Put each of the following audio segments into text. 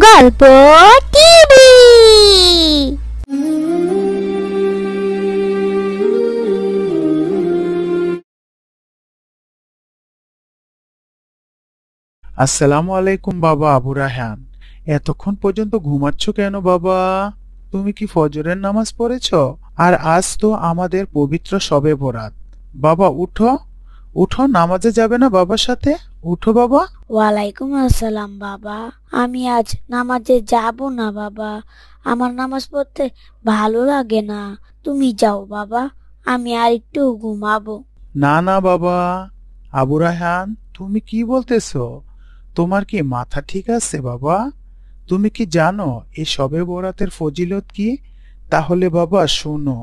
গল্প টিভি। আসসালামু আলাইকুম বাবা আবু রায়হান। এতক্ষণ পর্যন্ত ঘুমাচ্ছ কেন বাবা? তুমি কি ফজরের নামাজ পড়েছ? আর আজ তো আমাদের পবিত্র শবে বরাত। বাবা উঠো, উঠো, নামাজে যাবে না বাবার সাথে? উঠো বাবা। ওয়ালাইকুম আসসালাম বাবা, আমি আজ নামাজে যাব না বাবা, আমার নামাজ পড়তে ভালো লাগে না। তুমি যাও বাবা, আমি আর একটু ঘুমাবো। না না বাবা, আবু রায়হান তুমি কি বলতেছো? তোমার কি মাথা ঠিক আছে বাবা? তুমি কি জানো এই শবে বরাতের ফজিলত কি? তাহলে বাবা শোনো।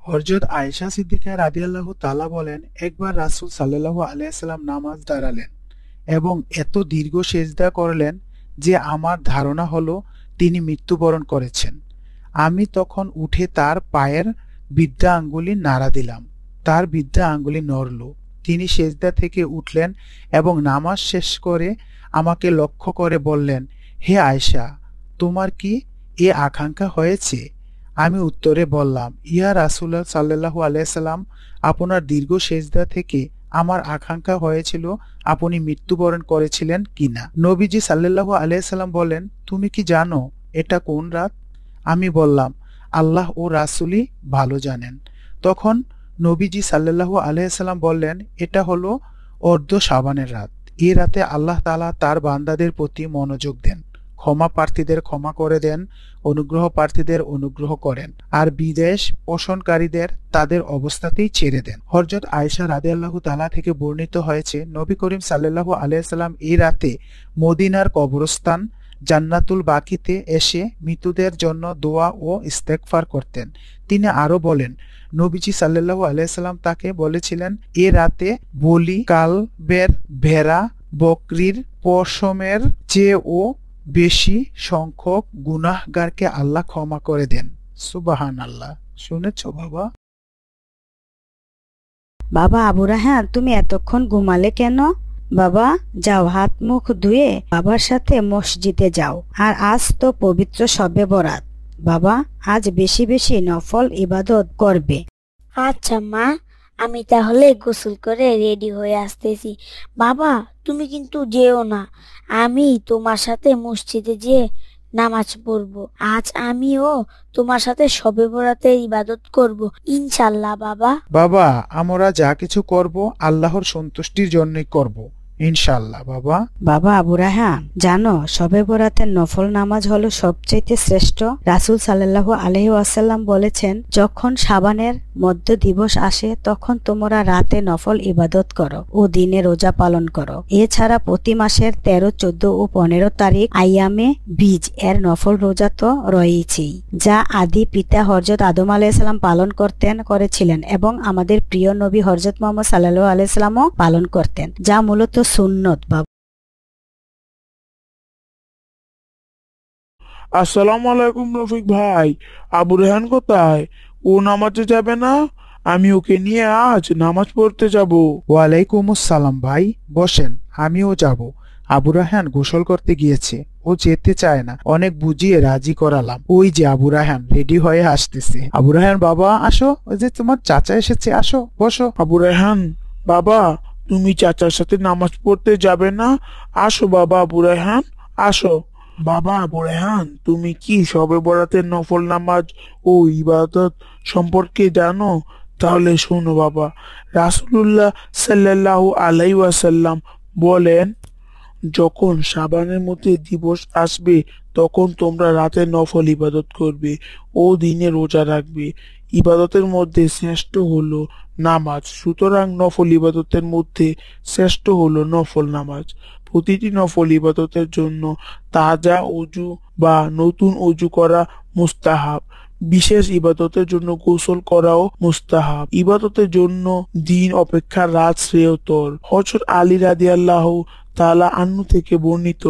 হযরত আয়েশা সিদ্দিকা রাদিয়াল্লাহু তাআলা বলেন, একবার রাসূল সাল্লাল্লাহু আলাইহি সাল্লাম নামাজ দাঁড়ালেন এবং এত দীর্ঘ সেজদা করলেন যে আমার ধারণা হলো তিনি মৃত্যুবরণ করেছেন। আমি তখন উঠে তার পায়ের বৃদ্ধা আঙ্গুলি নাড়া দিলাম। তার বৃদ্ধা আঙ্গুলি নড়ল। তিনি সেজদা থেকে উঠলেন এবং নামাজ শেষ করে আমাকে লক্ষ্য করে বললেন, হে আয়েশা, তোমার কি এ আকাঙ্ক্ষা হয়েছে? আমি উত্তরে বললাম, ইয়া রাসূলুল্লাহ সাল্লাল্লাহু আলাইহি সাল্লাম, আপনার দীর্ঘ সেজদা থেকে আমার আকাঙ্ক্ষা হয়েছিল আপনি মৃত্যুবরণ করেছিলেন কিনা। নবীজি সাল্লাল্লাহু আলাইহি সাল্লাম বলেন, তুমি কি জানো এটা কোন রাত? আমি বললাম, আল্লাহ ও রাসূলই ভালো জানেন। তখন নবীজি সাল্লাল্লাহু আলাইহি সাল্লাম বললেন, এটা হলো অর্ধ শাবানের রাত। এই রাতে আল্লাহ তাআলা তার বান্দাদের প্রতি মনোযোগ দেন, ক্ষমা প্রার্থীদের ক্ষমা করে দেন, অনুগ্রহ প্রার্থীদের অনুগ্রহ করেন, আর বিদেশ পোষণকারীদের তাদের অবস্থাতেই ছেড়ে দেন। হযরত আয়েশা রাদিয়াল্লাহু তাআলা থেকে বর্ণিত হয়েছে, নবী করিম সাল্লাল্লাহু আলাইহি সাল্লাম এই রাতে মদিনার কবরস্থান জান্নাতুল বাকিতে এসে মৃতদের জন্য দোয়া ও ইস্তেগফার করতেন। তিনি আরো বলেন, নবীজি সাল্লাল্লাহু আলাইহি সাল্লাম তাকে বলেছিলেন, এ রাতে বলি কালবের ভেড়া বকরির পশমের চেয়েও বেশি সংখ্যক গুনাহগারকে আল্লাহ ক্ষমা করে দেন। সুবহানাল্লাহ। শুনেছ বাবা? বাবা আবু রায়হান, তুমি এতক্ষণ ঘুমালে কেন? বাবা যাও, হাত মুখ ধুয়ে বাবার সাথে মসজিদে যাও। আর আজ তো পবিত্র শবে বরাত। বাবা আজ বেশি বেশি নফল ইবাদত করবে। আচ্ছা মা, আমি তাহলে গোসল করে রেডি হয়ে আসতেছি। বাবা তুমি কিন্তু যেও না, আমি তোমার সাথে মসজিদে যেয়ে নামাজ পড়বো। আজ আমিও তোমার সাথে শবে বরাতের ইবাদত করব ইনশাআল্লাহ। বাবা বাবা আমরা যা কিছু করব আল্লাহর সন্তুষ্টির জন্যই করব ইনশাআল্লাহ। বাবা বাবা আবু রায়হান, জানো শবে বরাতের নফল নামাজ হলো সবচেয়ে শ্রেষ্ঠ। রাসূল সাল্লাল্লাহু আলাইহি ওয়াসাল্লাম বলেছেন, যখন শাবানের মধ্য দিবস আসে তখন তোমরা রাতে নফল ইবাদত করো ও দিনে রোজা পালন করো। এছাড়া প্রতি মাসের 13, 14 ও 15 তারিখ আইয়ামে বীজ এর নফল রোজা তো রয়েছেই, যা আদি পিতা হযরত আদম আলাইহিস সালাম পালন করেছিলেন এবং আমাদের প্রিয় নবী হযরত মুহাম্মদ সাল্লাল্লাহু আলাইহি সাল্লামও পালন করতেন, যা মূলত সুন্নত। বাবা আসসালামু আলাইকুম রফিক ভাই, আবু রেহান কোথায়? ও নামাজে যাবে না? আমি ওকে নিয়ে আজ নামাজ পড়তে যাব। ওয়ালাইকুম আসসালাম ভাই, বসেন, আমিও যাব। আবু রায়হান গোসল করতে গিয়েছে, ও যেতে চায় না, অনেক বুঝিয়ে রাজি করালাম। ওই যে আবু রায়হান রেডি হয়ে আসতেছে। আবু রায়হান বাবা আসো, ওই যে তোমার চাচা এসেছে, আসো বসো। আবু রেহান বাবা, তুমি চাচার সাথে নামাজ পড়তে যাবে না? আসো বাবা আবু রেহান, আসো। বাবা আবু রেহান, তুমি কি শবে বরাতের নফল নামাজ ও ইবাদত সম্পর্কে জানো? তাহলে শোনো বাবা, রাসূলুল্লাহ সাল্লাল্লাহু আলাইহি ওয়াসাল্লাম বলেন, যখন শাবানের মধ্যে দিবস আসবে তখন তোমরা রাতে নফল ইবাদত করবে ও দিনে রোজা রাখবে। ইবাদতের মধ্যে শ্রেষ্ঠ হলো নামাজ, সুতরাং নফল ইবাদতের মধ্যে শ্রেষ্ঠ হলো নফল নামাজ। প্রতিটি নফল ইবাদতের জন্য তাজা অজু বা নতুন অজু করা মুস্তাহাব। বিশেষ ইবাদতের জন্য গোসল করাও মুস্তাহাব। ইবাদতের জন্য দিন অপেক্ষা রাত শ্রেয়তর। হযরত আলী রাদিয়াল্লাহু তাআলা আনহু থেকে বর্ণিত,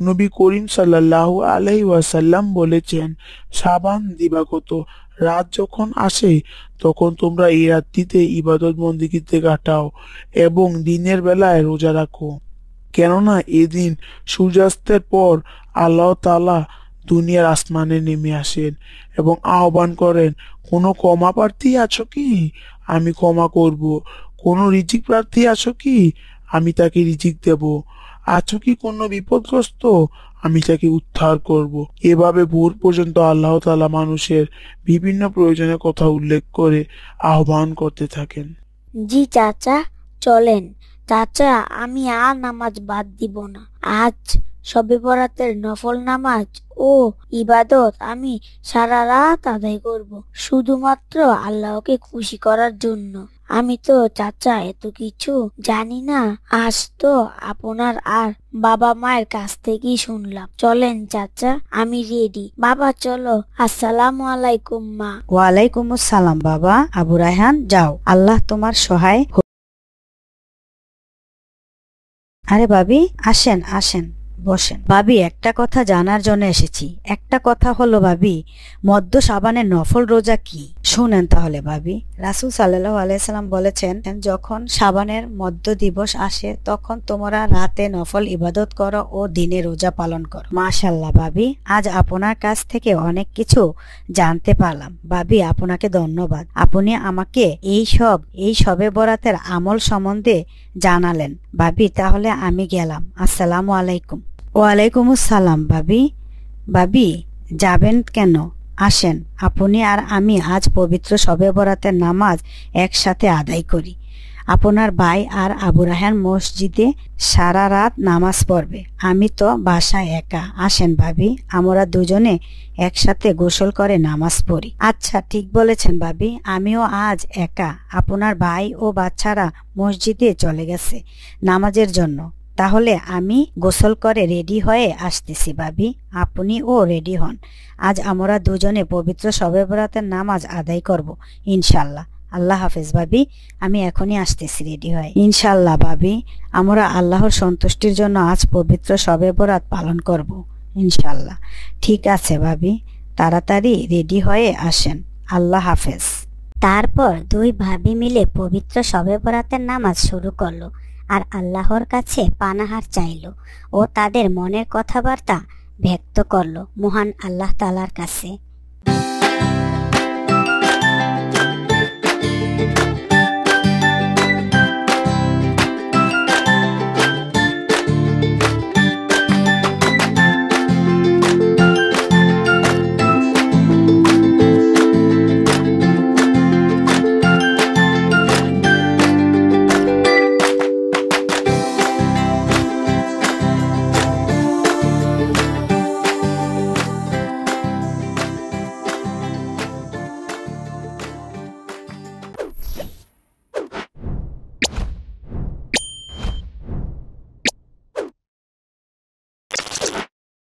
নবী করিম সাল্লাল্লাহু আলাইহি ওয়াসাল্লাম বলেছেন, শাবান দিবাগত রাত যখন আসে তখন তোমরা এই রাতটিতে ইবাদত বন্দেগীতে কাটাও এবং দিনের বেলায় রোজা রাখো। কেননা এদিন সূর্যাস্তের পর আল্লাহ তাআলা দুনিয়ার আসমানে নেমে আসেন এবং আহ্বান করেন, কোনো ক্ষমা প্রার্থী আছো কি, আমি ক্ষমা করব। কোনো রিজিক প্রার্থী আছো কি, আমি তাকে রিজিক দেব। আছো কি কোনো বিপদগ্রস্ত, আমি তাকে উদ্ধার করব। এভাবে ভোর পর্যন্ত আল্লাহ তাআলা মানুষের বিভিন্ন প্রয়োজনের কথা উল্লেখ করে আহ্বান করতে থাকেন। জি চাচা, চলেন। চাচা, আমি আর নামাজ বাদ দিব না। আজ শবে বরাতের নফল নামাজ ও ইবাদত আমি সারা রাত আদায় করব, শুধুমাত্র আল্লাহকে খুশি করার জন্য। আমি তো চাচা এত কিছু জানি না, আজ তো আপনার আর বাবা মায়ের কাছ থেকেই শুনলাম। চলেন চাচা, আমি রেডি। বাবা চলো। আসসালামু আলাইকুম মা। ওয়ালাইকুম আসসালাম বাবা। আবু রায়হান, যাও, আল্লাহ তোমার সহায় হোক। আরে ভাবি, আসেন আসেন, বসেন। ভাবি, একটা কথা জানার জন্য এসেছি। একটা কথা হলো ভাবি, মধ্য শাবানের নফল রোজা কি? শুনেন তাহলে ভাবি। রাসূল সাল্লাল্লাহু আলাইহি সাল্লাম বলেছেন, যখন শাবানের মধ্য দিবস আসে তখন তোমরা রাতে নফল ইবাদত করো ও দিনে রোজা পালন করো। মাশাআল্লাহ ভাবি, আজ আপনার কাছ থেকে অনেক কিছু জানতে পারলাম। ভাবি, আপনাকে ধন্যবাদ। আপনি আমাকে এই শবে বরাতের আমল সম্বন্ধে জানালেন। ভাবি, তাহলে আমি গেলাম। আসসালামু আলাইকুম। ওয়ালাইকুম আসসালাম ভাবি। ভাবি, যাবেন কেন? আসেন, আপনি আর আমি আজ পবিত্র শবে বরাতের নামাজ একসাথে আদায় করি। আপনার ভাই আর আবু রায়হান মসজিদে সারা রাত নামাজ পড়বে, আমি তো বাসায় একা। আসেন ভাবি, আমরা দুজনে একসাথে গোসল করে নামাজ পড়ি। আচ্ছা, ঠিক বলেছেন ভাবি, আমিও আজ একা। আপনার ভাই ও বাচ্চারা মসজিদে চলে গেছে নামাজের জন্য। তাহলে আমি গোসল করে রেডি হয়ে আসতেছি ভাবি, আপনিও রেডি হন। আজ আমরা দুজনে পবিত্র শবে বরাতের নামাজ আদায় করব ইনশাল্লাহ। আল্লাহ হাফেজ ভাবি, আমি এখনই আসতেছি রেডি হয়ে। ইনশাল্লাহ ভাবি, আমরা আল্লাহর সন্তুষ্টির জন্য আজ পবিত্র শবে বরাত পালন করব ইনশাল্লাহ। ঠিক আছে ভাবি, তাড়াতাড়ি রেডি হয়ে আসেন। আল্লাহ হাফেজ। তারপর দুই ভাবি মিলে পবিত্র শবে বরাতের নামাজ শুরু করলো আর আল্লাহর কাছে পানাহার চাইলো ও তাদের মনের কথাবার্তা ব্যক্ত করলো মহান আল্লাহ তাআলার কাছে।